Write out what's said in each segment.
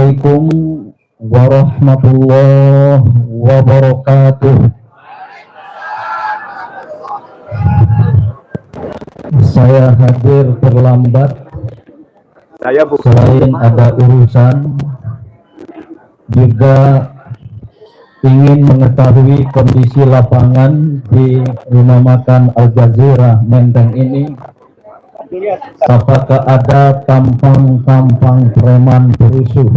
Assalamualaikum warahmatullahi wabarakatuh. Saya hadir terlambat. Selain ada urusan, juga ingin mengetahui kondisi lapangan di rumah makan Al Jazeera Menteng ini. Apakah ada tampang-tampang preman berusuh?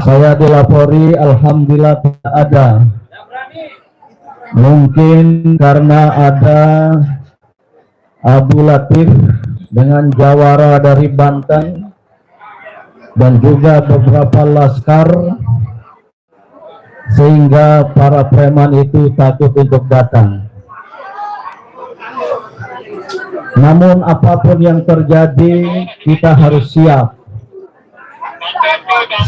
Saya dilapori, alhamdulillah tidak ada. Mungkin karena ada Abu Latif dengan jawara dari Banten dan juga beberapa laskar, sehingga para preman itu takut untuk datang. Namun apapun yang terjadi, kita harus siap.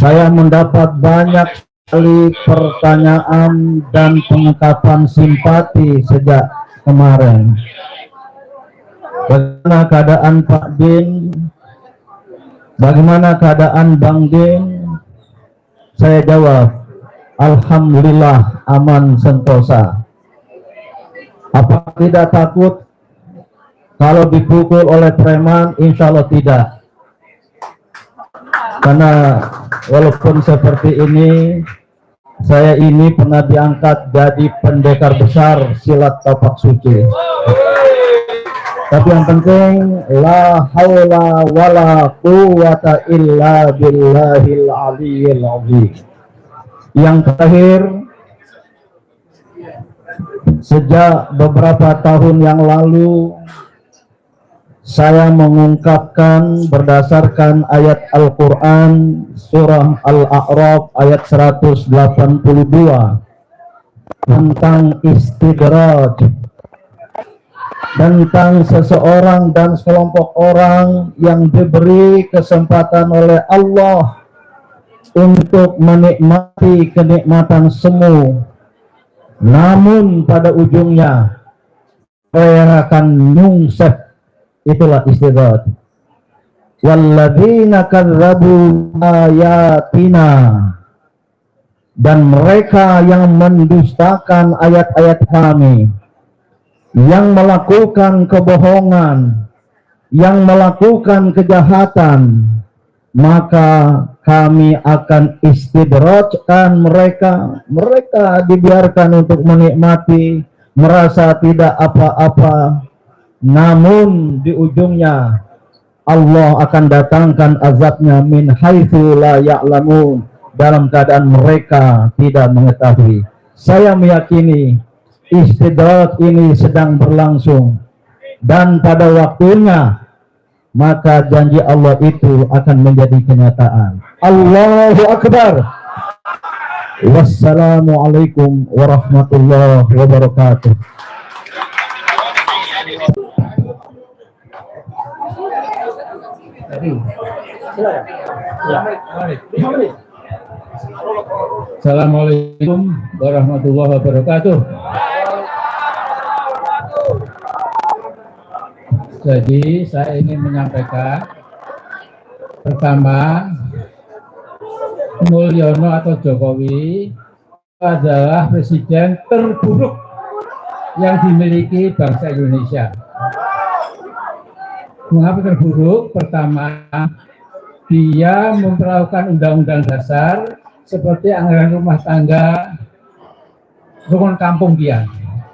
Saya mendapat banyak sekali pertanyaan dan pengungkapan simpati sejak kemarin. Bagaimana keadaan Pak Din? Bagaimana keadaan Bang Din? Saya jawab, alhamdulillah aman sentosa. Apa tidak takut kalau dipukul oleh preman? Insya Allah tidak. Karena walaupun seperti ini, saya ini pernah diangkat jadi pendekar besar silat tapak suci. Tapi yang penting, la haula wala quwwata illa billahil aliyyil azim. Yang terakhir, sejak beberapa tahun yang lalu, saya mengungkapkan berdasarkan ayat Al-Quran surah Al-A'raf ayat 182 tentang istidraj, tentang seseorang dan sekelompok orang yang diberi kesempatan oleh Allah untuk menikmati kenikmatan semu, namun pada ujungnya mereka akan nyungsep. Itulah istidraj. Walladzina kadzabu ayatina, dan mereka yang mendustakan ayat-ayat kami, yang melakukan kebohongan, yang melakukan kejahatan, maka kami akan istidrajkan mereka. Mereka dibiarkan untuk menikmati, merasa tidak apa-apa, namun di ujungnya Allah akan datangkan azabnya min haitsu la ya'lamun, dalam keadaan mereka tidak mengetahui. Saya meyakini istidraj ini sedang berlangsung, dan pada waktunya maka janji Allah itu akan menjadi kenyataan. Allahu Akbar. Wassalamualaikum warahmatullahi wabarakatuh. Assalamualaikum warahmatullahi wabarakatuh. Jadi saya ingin menyampaikan, pertama, Mulyono atau Jokowi adalah presiden terburuk yang dimiliki bangsa Indonesia. Mengapa terburuk? Pertama, dia memperlakukan undang-undang dasar seperti anggaran rumah tangga, rukun kampung dia.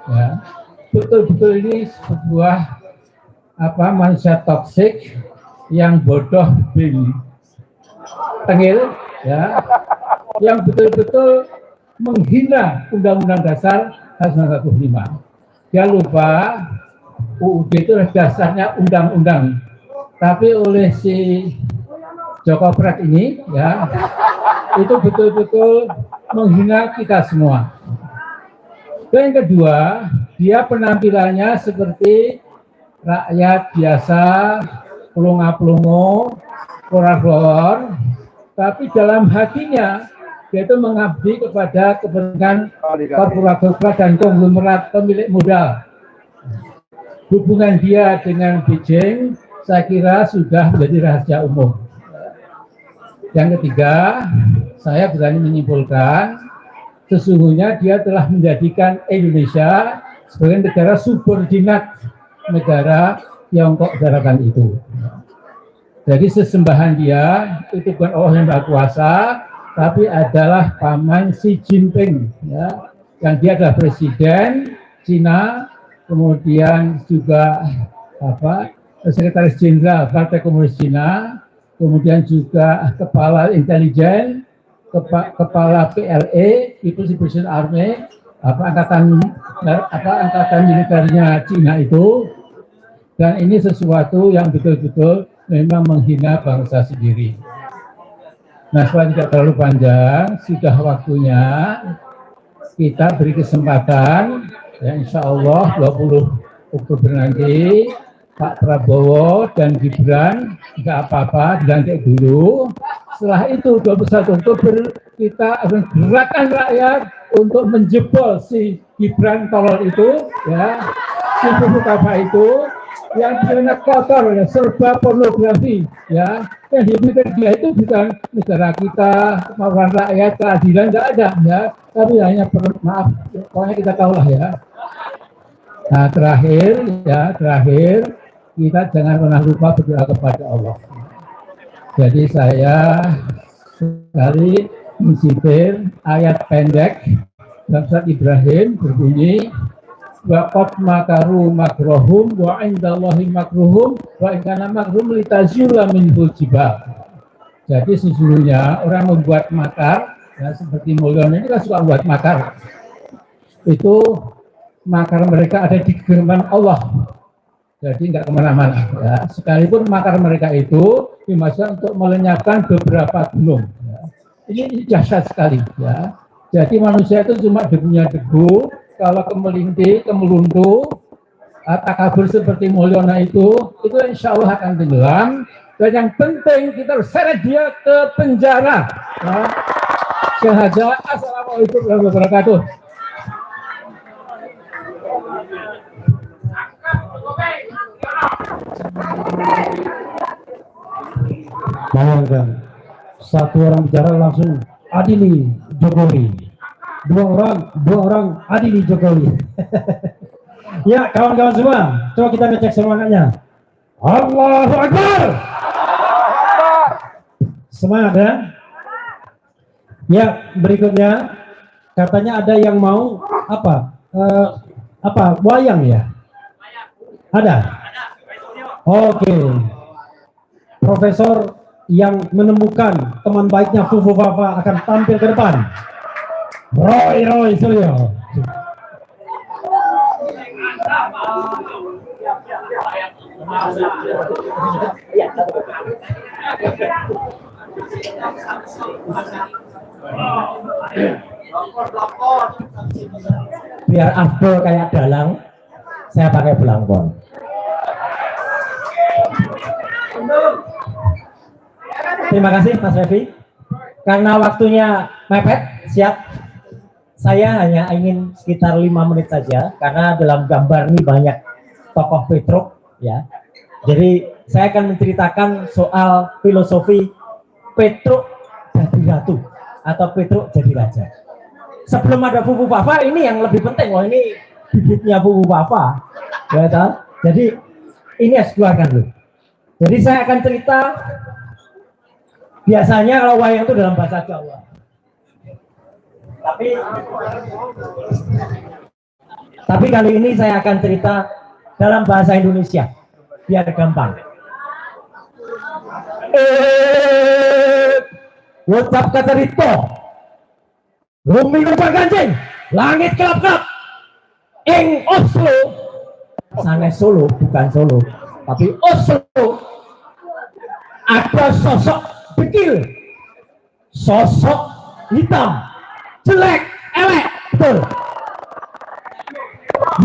Ya. Betul-betul ini sebuah manusia toksik yang bodoh bin tengil, ya, yang betul-betul menghina undang-undang dasar 1945. Dia lupa UUD itu dasarnya undang-undang, tapi oleh si Joko Pret ini, ya, itu betul-betul menghina kita semua. Dan yang kedua, dia penampilannya seperti rakyat biasa, pelongo-pelongo, korar-korar, tapi dalam hatinya dia itu mengabdi kepada kepentingan korporat dan konglomerat pemilik modal. Hubungan dia dengan Beijing saya kira sudah menjadi rahasia umum. Yang ketiga, saya berani menyimpulkan sesungguhnya dia telah menjadikan Indonesia sebagai negara subordinat negara Tiongkok Daratan itu. Jadi sesembahan dia itu bukan Allah yang Maha Kuasa, tapi adalah paman Xi Jinping, ya, yang dia adalah presiden Cina, kemudian juga sekretaris jenderal Partai Komunis Cina, kemudian juga kepala intelijen, kepala PLA, People's Liberation Army, angkatan militernya Cina itu, dan ini sesuatu yang betul-betul memang menghina bangsa sendiri. Nah, supaya tidak terlalu panjang, sudah waktunya kita beri kesempatan, ya insya Allah 20 Oktober nanti, Pak Prabowo dan Gibran, tidak apa-apa, dilantik dulu. Setelah itu 21 Oktober kita akan gerakan rakyat untuk menjebol si Gibran tolol itu, ya, si Fufukawa itu, yang sebenarnya kotor, ya, serba pornografi, ya, yang dipikir dia itu bukan negara kita, kemauan rakyat, keadilan, tidak ada, ya, tapi hanya maaf, pokoknya kita tahu lah, ya. Nah, terakhir, kita jangan pernah lupa berdoa kepada Allah. Jadi saya sekali mensitir ayat pendek dalam surat Ibrahim berbunyi, waqad makaru makrohum wa indallahi makruhum wa in kana makrum litazula minhul jibal. Jadi sesungguhnya orang membuat makar, ya, seperti Mulyono ini kan suka buat makar. Itu makar mereka ada di genggaman Allah. Jadi nggak kemana-mana. Ya. Sekalipun makar mereka itu dimaksudkan untuk melenyapkan beberapa gunung. Ya. Ini dahsyat sekali. Ya. Jadi manusia itu cuma debunya debu. Kalau kemelinti, kemeluntu, takabur seperti Mulyono itu insya Allah akan tenggelam. Dan yang penting kita harus seret dia ke penjara. Ya. Sehaja. Assalamualaikum warahmatullahi wabarakatuh. Bayangkan, satu orang bicara langsung adili Jokowi, dua orang adili Jokowi. Ya kawan-kawan semua, coba kita ngecek semangatnya. Allahu Akbar. Semangat ya. Ya berikutnya katanya ada yang mau wayang ya? Ada. Oke. Profesor yang menemukan teman baiknya Fufukawa akan tampil ke depan. Roy Suryo. Biar afdol kayak dalang, saya pakai belangkon. Terima kasih Mas Revi. Karena waktunya mepet, siap. Saya hanya ingin sekitar 5 menit saja, karena dalam gambar ini banyak tokoh Petruk, ya. Jadi saya akan menceritakan soal filosofi Petruk jadi ratu atau Petruk jadi raja. Sebelum ada Fufukawa, ini yang lebih penting. Wah, ini bibitnya Fufukawa, ya tahu. Jadi ini harus keluarkan dulu. Jadi saya akan cerita. Biasanya kalau wayang itu dalam bahasa Jawa. Tapi kali ini saya akan cerita dalam bahasa Indonesia biar gampang. Ucap kacerito. Bumi rupa ganjing, langit kelap-kelap. Ing Oslo, sanes Solo, bukan Solo, tapi Oslo. Ada sosok bekil, sosok hitam, jelek, elek, betul.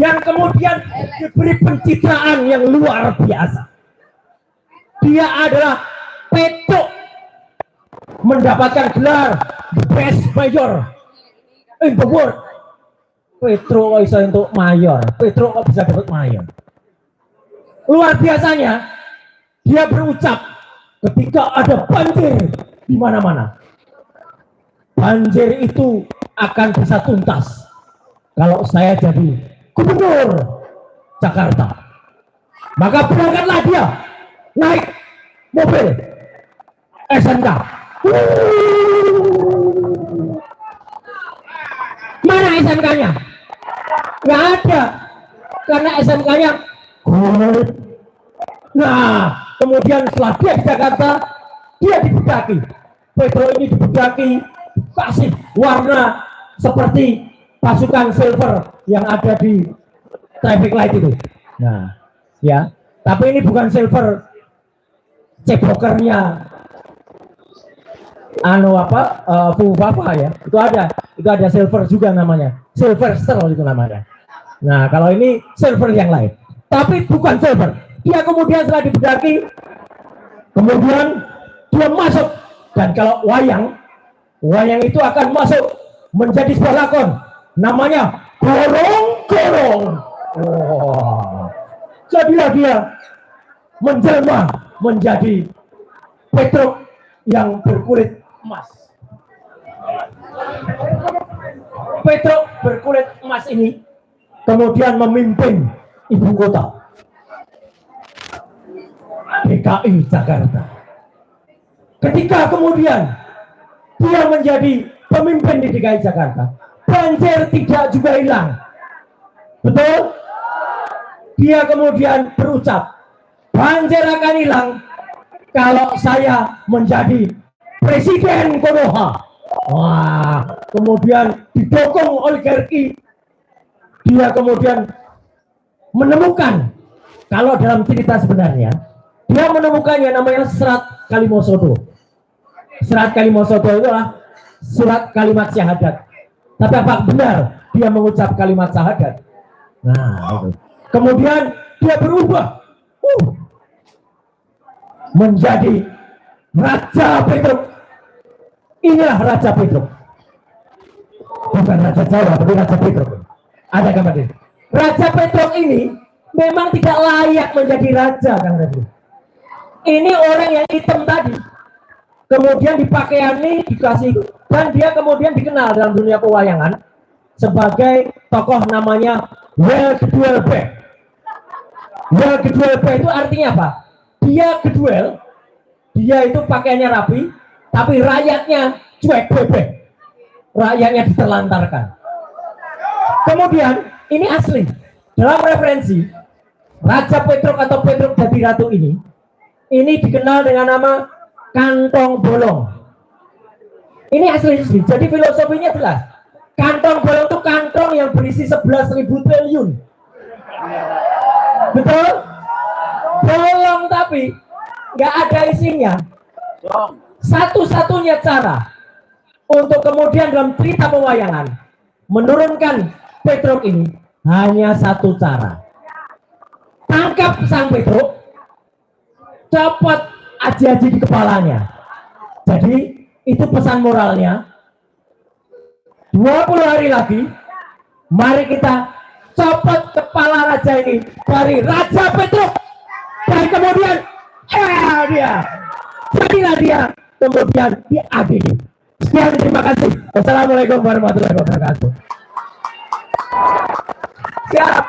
Yang kemudian diberi pencitraan yang luar biasa. Dia adalah Petruk, mendapatkan gelar Best Mayor in the world. Petruk kok bisa untuk mayor, Petruk kok bisa dapat mayor. Luar biasanya, dia berucap ketika ada banjir di mana-mana. Banjir itu akan bisa tuntas kalau saya jadi gubernur Jakarta. Maka berangkatlah dia naik mobil SMK. Mana SMK-nya? Nggak ada, karena SMK-nya. Nah, kemudian setelah dia di Jakarta, dia dibedaki. Petro ini dibedaki, kasih warna seperti pasukan silver yang ada di traffic light itu. Nah, ya, tapi ini bukan silver cebrokernya Fufafa ya. Itu ada silver juga namanya. Silverster itu namanya. Nah, kalau ini silver yang lain. Tapi bukan silver. Dia kemudian setelah dibedaki, kemudian dia masuk. Dan kalau wayang itu akan masuk menjadi sebuah lakon. Namanya Gorong-Gorong. Wow. Jadilah dia menjelma menjadi Petro yang berkulit emas. Petro berkulit emas ini kemudian memimpin ibu kota DKI Jakarta. Ketika kemudian dia menjadi pemimpin di DKI Jakarta, banjir tidak juga hilang. Betul? Dia kemudian berucap, banjir akan hilang kalau saya menjadi presiden Konoha. Wah, kemudian didukung oligarki. Dia kemudian menemukan, kalau dalam cerita sebenarnya, dia menemukannya namanya Serat Kalimosodo. Serat Kalimosodo itulah surat kalimat syahadat. Tapi apa benar dia mengucap kalimat syahadat? Nah, itu. Kemudian dia berubah menjadi Raja Petruk. Inilah Raja Petruk. Bukan Raja Jawa, tapi Raja Petruk. Ada gambar ini. Raja Petruk ini memang tidak layak menjadi raja, Kang Refli. Ini orang yang hitam tadi. Kemudian dipakaiani, dikasih, dan dia kemudian dikenal dalam dunia pewayangan sebagai tokoh namanya Well Geduel Bek. Well Geduel Bek itu artinya apa? Dia geduel, dia itu pakaiannya rapi, tapi rakyatnya cuek bebek. Rakyatnya diterlantarkan. Kemudian ini asli. Dalam referensi Raja Petruk atau Petruk Dadi Ratu ini dikenal dengan nama kantong bolong. Ini asli. Jadi filosofinya jelas. Kantong bolong itu kantong yang berisi 11.000 triliun. Betul? Bolong tapi nggak ada isinya. Satu-satunya cara untuk kemudian dalam cerita pewayangan menurunkan Petruk ini hanya satu cara. Tangkap sang Petruk, copot aji-aji di kepalanya. Jadi itu pesan moralnya. 20 hari lagi mari kita copot kepala raja ini dari Raja Petruk, dan kemudian jadilah dia kemudian diadili. Sekian, terima kasih. Wassalamualaikum warahmatullahi wabarakatuh. Siap.